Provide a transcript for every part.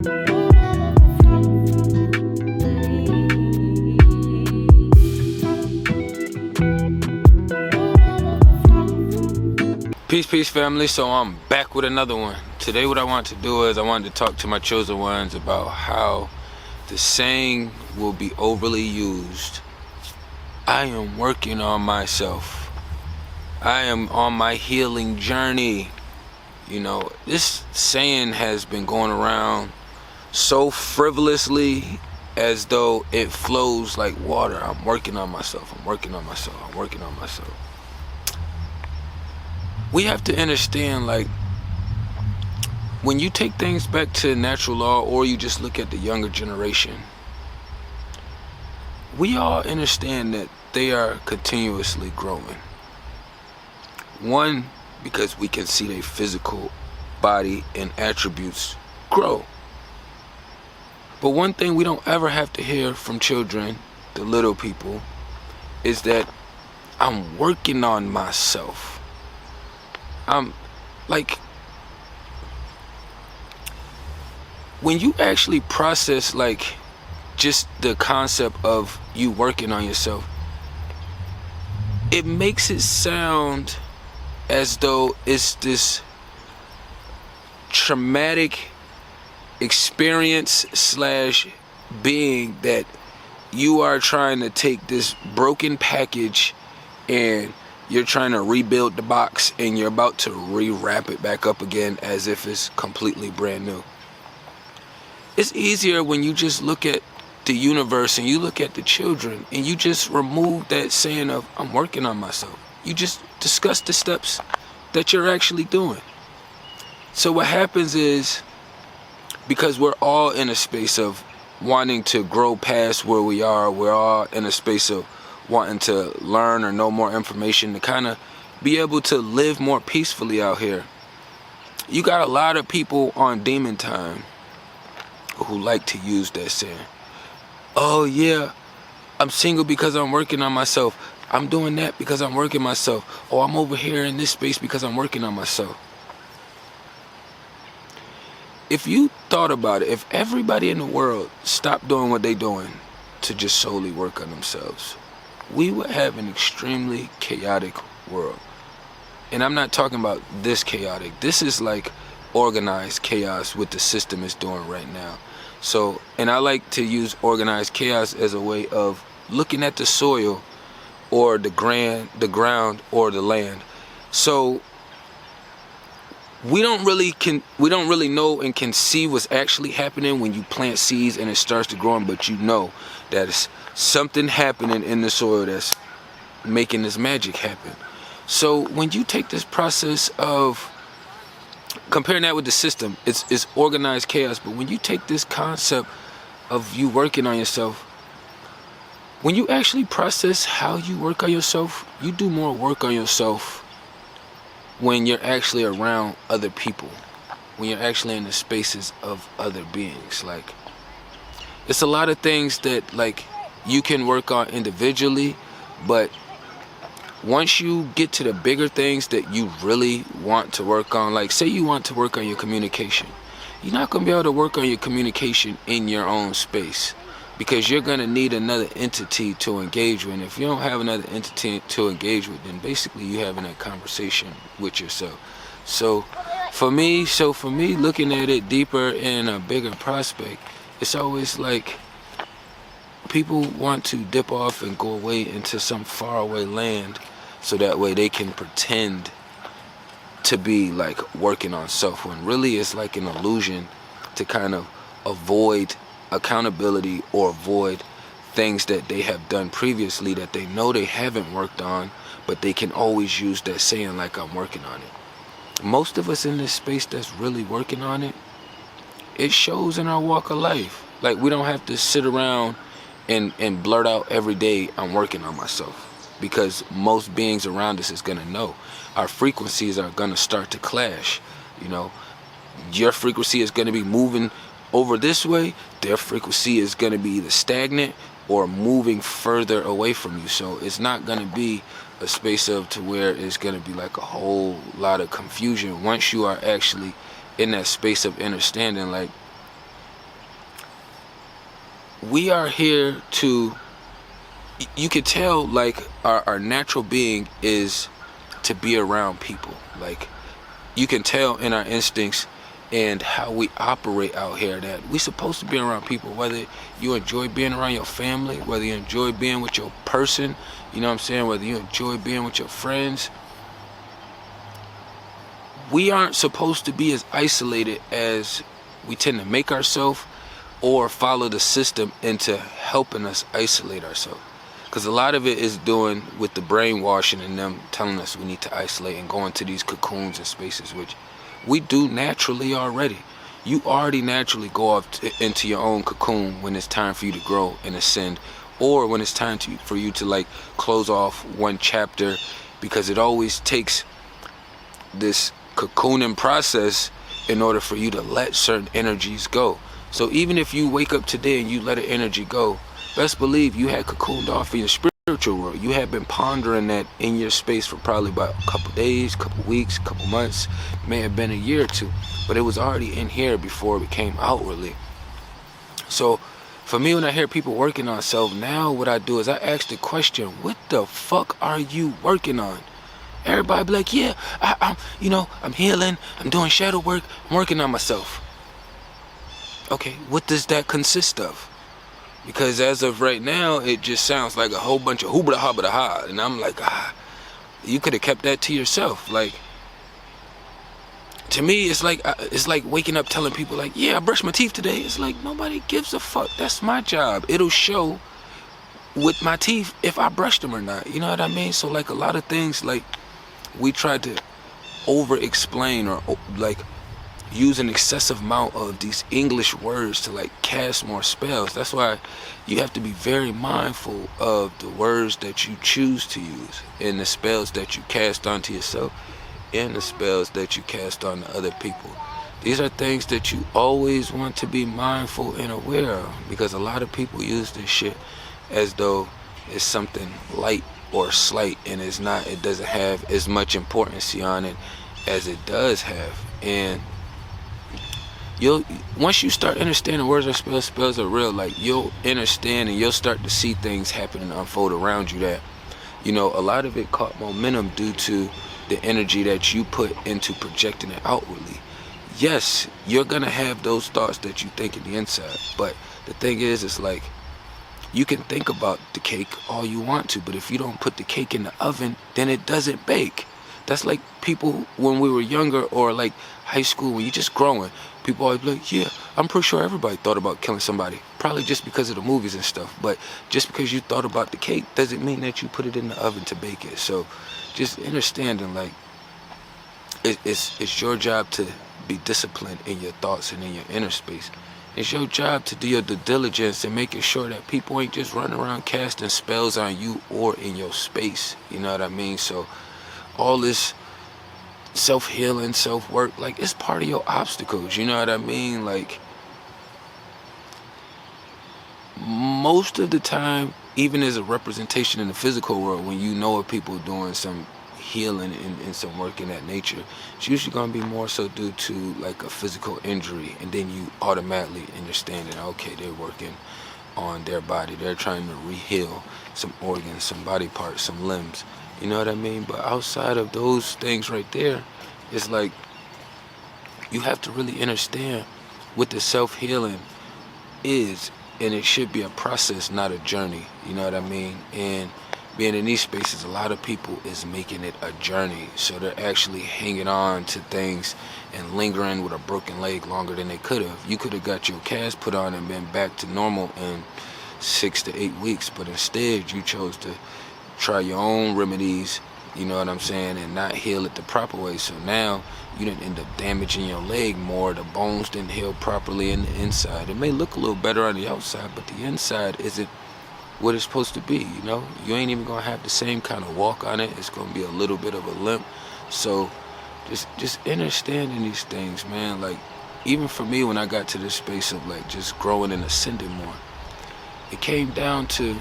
Peace family. So I'm back with another one. Today what I want to do is I wanted to talk to my chosen ones about how the saying will be overly used. I am working on myself. I am on my healing journey. You know, this saying has been going around so frivolously as though it flows like water. I'm working on myself. I'm working on myself. I'm working on myself. We have to understand, like, when you take things back to natural law, or you just look at the younger generation, we all understand that they are continuously growing. One, because we can see their physical body and attributes grow. But one thing we don't ever have to hear from children, the little people, is that I'm working on myself. Like, when you actually process, like, just the concept of you working on yourself, it makes it sound as though it's this traumatic experience slash being that you are trying to take this broken package and you're trying to rebuild the box and you're about to rewrap it back up again as if it's completely brand new. It's easier when you just look at the universe and you look at the children and you just remove that saying of I'm working on myself. You just discuss the steps that you're actually doing. So what happens is, because we're all in a space of wanting to grow past where we are, we're all in a space of wanting to learn or know more information to kind of be able to live more peacefully out here. You got a lot of people on demon time who like to use that saying. Oh yeah, I'm single because I'm working on myself. I'm doing that because I'm working myself. Oh, I'm over here in this space because I'm working on myself. If you thought about it, if everybody in the world stopped doing what they're doing to just solely work on themselves, we would have an extremely chaotic world. And I'm not talking about this chaotic. This is like organized chaos, what the system is doing right now. So, and I like to use organized chaos as a way of looking at the soil or the ground or the land. So we don't really know and can see what's actually happening when you plant seeds and it starts to grow, but you know that it's something happening in the soil that's making this magic happen. So when you take this process of comparing that with the system, it's organized chaos. But when you take this concept of you working on yourself, when you actually process how you work on yourself, you do more work on yourself when you're actually around other people, when you're actually in the spaces of other beings. Like, it's a lot of things that, like, you can work on individually, but once you get to the bigger things that you really want to work on, like say you want to work on your communication, you're not going to be able to work on your communication in your own space, because you're going to need another entity to engage with. And if you don't have another entity to engage with, then basically you're having a conversation with yourself. So for me, looking at it deeper in a bigger prospect, it's always like people want to dip off and go away into some faraway land so that way they can pretend to be like working on self, when really it's like an illusion to kind of avoid accountability or avoid things that they have done previously that they know they haven't worked on, but they can always use that saying like I'm working on it. Most of us in this space that's really working on it, it shows in our walk of life. Like, we don't have to sit around and blurt out every day I'm working on myself, because most beings around us is gonna know. Our frequencies are gonna start to clash. You know, your frequency is gonna be moving over this way, their frequency is gonna be either stagnant or moving further away from you. So it's not gonna be a space of to where it's gonna be like a whole lot of confusion once you are actually in that space of understanding. Like, we are here to, you can tell, like, our natural being is to be around people. Like, you can tell in our instincts and how we operate out here that we're supposed to be around people, whether you enjoy being around your family, whether you enjoy being with your person, you know what I'm saying, whether you enjoy being with your friends. We aren't supposed to be as isolated as we tend to make ourselves, or follow the system into helping us isolate ourselves. Because a lot of it is doing with the brainwashing and them telling us we need to isolate and go into these cocoons and spaces, which we do naturally already. You already naturally go off into your own cocoon when it's time for you to grow and ascend, or when it's time for you to, like, close off one chapter, because it always takes this cocooning process in order for you to let certain energies go. So even if you wake up today and you let an energy go, best believe you had cocooned off in your spiritual world. You had been pondering that in your space for probably about a couple days, couple weeks, couple months, may have been a year or two, but it was already in here before it became outwardly. So for me, when I hear people working on self, now what I do is I ask the question, what the fuck are you working on? Everybody be like, yeah, I'm healing, I'm doing shadow work, I'm working on myself. Okay, what does that consist of? Because as of right now, it just sounds like a whole bunch of hoobada habada ha, and I'm like, you could have kept that to yourself. Like, to me, it's like waking up telling people, like, yeah, I brushed my teeth today. It's like, nobody gives a fuck. That's my job. It'll show with my teeth if I brushed them or not. You know what I mean? So, like, a lot of things, like, we try to over-explain or, like, use an excessive amount of these English words to, like, cast more spells. That's why you have to be very mindful of the words that you choose to use, and the spells that you cast onto yourself, and the spells that you cast on other people. These are things that you always want to be mindful and aware of, because a lot of people use this shit as though it's something light or slight, and it's not. It doesn't have as much importance on it as it does have. And once you start understanding words are spells are real, like, you'll understand and you'll start to see things happen and unfold around you that, you know, a lot of it caught momentum due to the energy that you put into projecting it outwardly. Yes, you're gonna have those thoughts that you think in the inside, but the thing is, it's like, you can think about the cake all you want to, but if you don't put the cake in the oven, then it doesn't bake. That's like people when we were younger, or like high school, when you're just growing, people always be like, yeah, I'm pretty sure everybody thought about killing somebody, probably just because of the movies and stuff. But just because you thought about the cake doesn't mean that you put it in the oven to bake it. So just understanding, like, it's your job to be disciplined in your thoughts and in your inner space. It's your job to do your due diligence and making sure that people ain't just running around casting spells on you or in your space. You know what I mean? So all this self-healing, self-work, like, it's part of your obstacles. You know what I mean? Like, most of the time, even as a representation in the physical world, when you know of people doing some healing and some work in that nature, it's usually going to be more so due to, like, a physical injury, and then you automatically understand that, okay, they're working on their body, they're trying to re-heal some organs, some body parts, some limbs, you know what I mean? But outside of those things right there, it's like, you have to really understand what the self-healing is, and it should be a process, not a journey, you know what I mean? And being in these spaces, a lot of people is making it a journey. So they're actually hanging on to things and lingering with a broken leg longer than they could have. You could have got your cast put on and been back to normal in 6 to 8 weeks, but instead you chose to try your own remedies, you know what I'm saying, and not heal it the proper way. So now you didn't end up damaging your leg more. The bones didn't heal properly in the inside. It may look a little better on the outside, but the inside isn't what it's supposed to be, you know? You ain't even gonna have the same kind of walk on it. It's gonna be a little bit of a limp. So just understanding these things, man. Like, even for me, when I got to this space of, like, just growing and ascending more, it came down to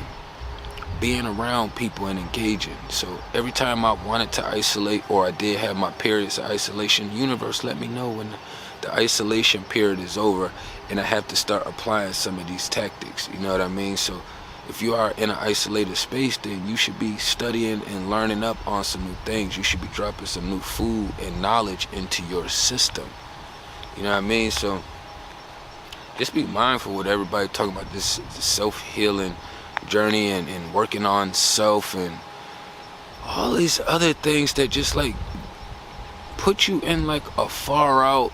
being around people and engaging. So every time I wanted to isolate, or I did have my periods of isolation, the universe let me know when the isolation period is over, and I have to start applying some of these tactics, you know what I mean? So if you are in an isolated space, then you should be studying and learning up on some new things. You should be dropping some new food and knowledge into your system, you know what I mean? So just be mindful with everybody talking about this self-healing journey and working on self and all these other things that just like put you in like a far out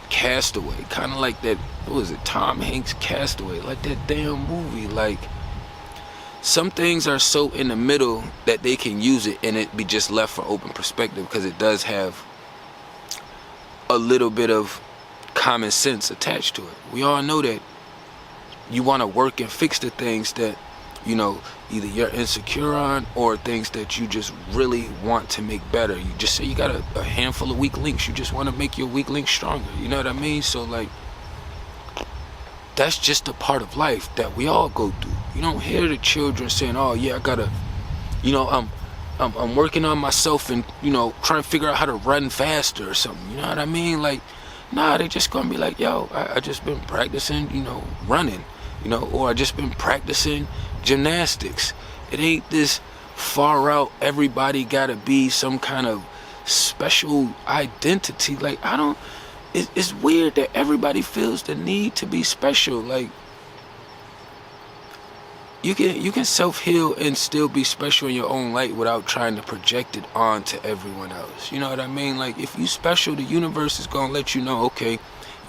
Castaway, kind of like that, what was it, Tom Hanks' Castaway, like that damn movie. Like, some things are so in the middle that they can use it and it be just left for open perspective, because it does have a little bit of common sense attached to it. We all know that you want to work and fix the things that, you know, either you're insecure on or things that you just really want to make better. You just say you got a handful of weak links. You just want to make your weak links stronger. You know what I mean? So like, that's just a part of life that we all go through. You don't hear the children saying, oh yeah, I gotta, you know, I'm working on myself and, you know, trying to figure out how to run faster or something. You know what I mean? Like, nah, they just gonna be like, yo, I just been practicing, you know, running, you know, or I just been practicing gymnastics. It ain't this far out, everybody gotta be some kind of special identity. Like, it's weird that everybody feels the need to be special. Like, you can self-heal and still be special in your own light without trying to project it onto everyone else. You know what I mean? Like, if you special, the universe is gonna let you know, okay,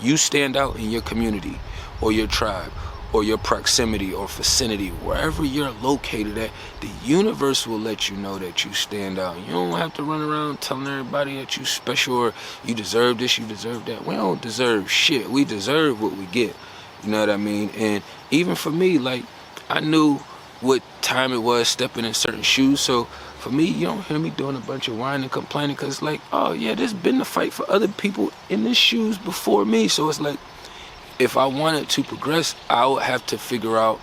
you stand out in your community or your tribe or your proximity or vicinity, wherever you're located at, the universe will let you know that you stand out. You don't have to run around telling everybody that you special or you deserve this, you deserve that. We don't deserve shit. We deserve what we get. You know what I mean? And even for me, like, I knew what time it was stepping in certain shoes. So for me, you don't hear me doing a bunch of whining and complaining, because like, oh yeah, there's been a fight for other people in these shoes before me. So it's like, if I wanted to progress, I would have to figure out,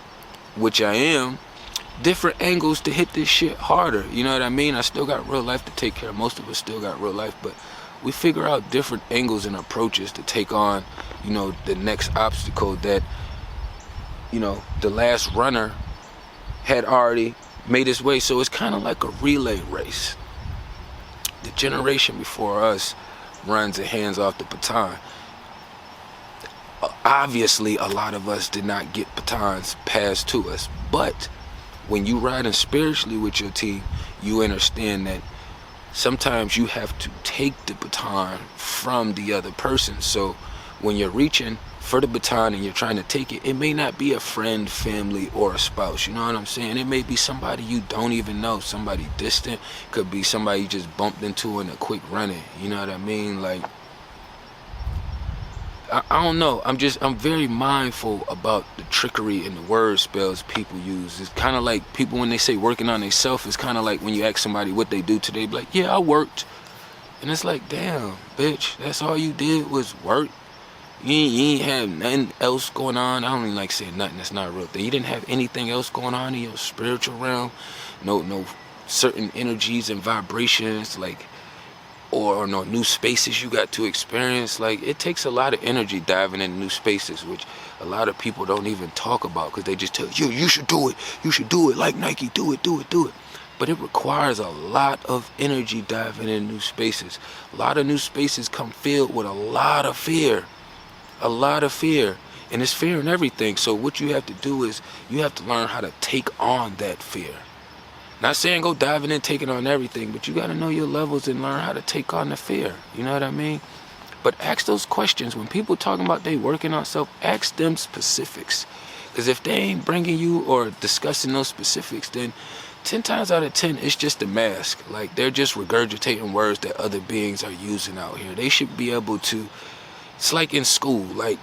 which I am, different angles to hit this shit harder. You know what I mean? I still got real life to take care of. Most of us still got real life, but we figure out different angles and approaches to take on, you know, the next obstacle that, you know, the last runner had already made his way. So it's kind of like a relay race. The generation before us runs and hands off the baton. Obviously, a lot of us did not get batons passed to us, but when you riding spiritually with your team, you understand that sometimes you have to take the baton from the other person. So when you're reaching for the baton and you're trying to take it, it may not be a friend, family, or a spouse. You know what I'm saying? It may be somebody you don't even know, somebody distant. Could be somebody you just bumped into in a quick running. You know what I mean? Like, I don't know. I'm very mindful about the trickery and the word spells people use. It's kind of like people when they say working on themselves, it's kind of like when you ask somebody what they do today, be like, yeah, I worked. And it's like, damn, bitch, that's all you did was work? You ain't have nothing else going on? I don't even like saying nothing, that's not a real thing. You didn't have anything else going on in your spiritual realm? No certain energies and vibrations, like, or no new spaces you got to experience. Like, it takes a lot of energy diving into new spaces, which a lot of people don't even talk about, because they just tell you should do it like Nike, do it. But it requires a lot of energy diving in new spaces. A lot of new spaces come filled with a lot of fear, and it's fear in everything. So what you have to do is you have to learn how to take on that fear. Not saying go diving in, taking on everything, but you got to know your levels and learn how to take on the fear. You know what I mean? But ask those questions. When people talking about they working on self, ask them specifics. Because if they ain't bringing you or discussing those specifics, then 10 times out of 10, it's just a mask. Like, they're just regurgitating words that other beings are using out here. They should be able to, it's like in school. Like,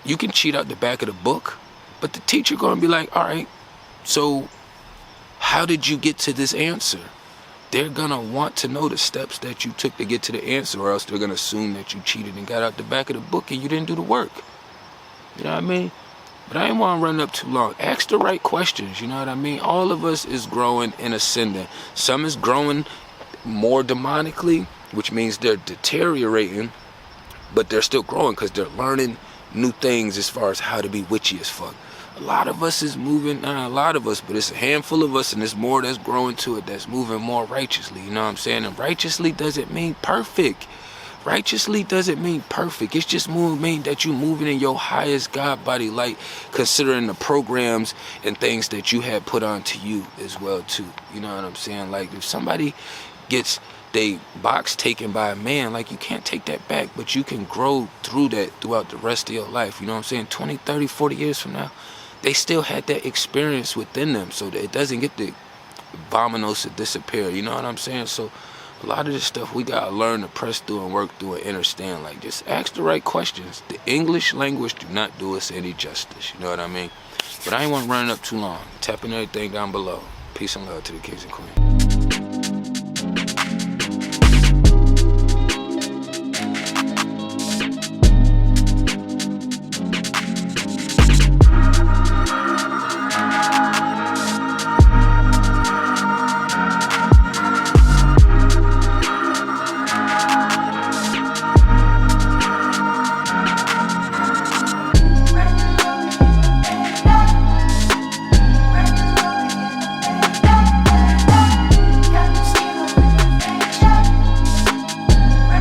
you can cheat out the back of the book, but the teacher going to be like, all right, so how did you get to this answer? They're gonna want to know the steps that you took to get to the answer, or else they're gonna assume that you cheated and got out the back of the book and you didn't do the work. You know what I mean? But I ain't wanna run up too long. Ask the right questions, you know what I mean? All of us is growing and ascending. Some is growing more demonically, which means they're deteriorating, but they're still growing because they're learning new things as far as how to be witchy as fuck. A lot of us is moving, not a lot of us, but it's a handful of us, and there's more that's growing to it, that's moving more righteously, you know what I'm saying? And righteously doesn't mean perfect. Righteously doesn't mean perfect. It's just mean that you're moving in your highest God body light, considering the programs and things that you had put onto you as well too. You know what I'm saying? Like if somebody gets they box taken by a man, like you can't take that back, but you can grow through that throughout the rest of your life. You know what I'm saying? 20, 30, 40 years from now, they still had that experience within them, so that it doesn't get the vominos to disappear. You know what I'm saying? So a lot of this stuff we gotta learn to press through and work through and understand. Like, just ask the right questions. The English language do not do us any justice. You know what I mean? But I ain't want to run it up too long. Tapping everything down below. Peace and love to the kings and queens.